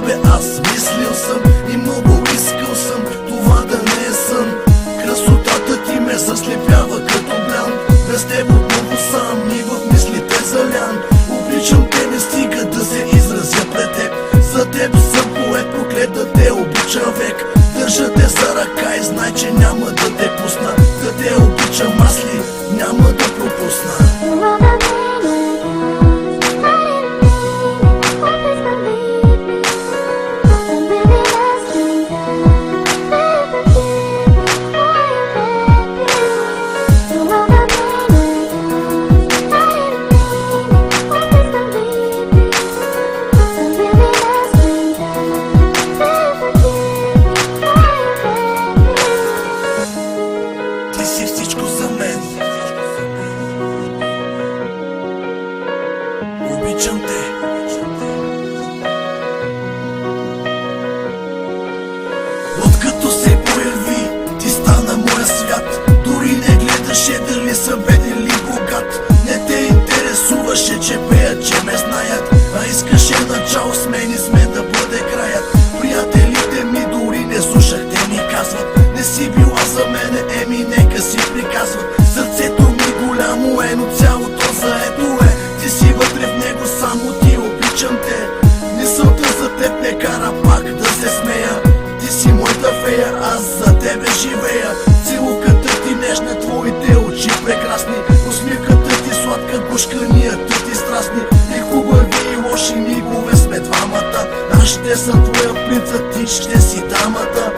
тебе аз мислил съм и много искал съм това да не е сън. Красотата ти ме заслепява като блян, без теб отново сам и в мислите залян. Обичам те, не стига да се изразя пред теб. За теб съм поет, проклет да те обичам век. Държа те за ръка и знай, че няма да те пусна. Да те обичам аз ли, няма да пропусна. Ти си всичко за мен. Обичам те. Откато се появи, ти стана моя свят. Дори не гледаше дали съм беден или богат. Не те интересуваше, че пеят, че ме знаят, а искаше начало с мен и с мен да бъде краят. Приятелите ми дори не слушах, те ми казват: не си била за мене, еми нека си приказват. Сърцето ми голямо е, но цялото заето е. Ти си вътре в него, само ти обичам те. Мисълта за теб ме кара пак да се смея. Ти си моята фея, аз за тебе живея. Целуката ти нежна, твоите очи прекрасни, усмивката ти сладка, гушканията ти страстни. И хубави и лоши мигове сме двамата. Аз ще съм твоя принц, а ти ще си дамата.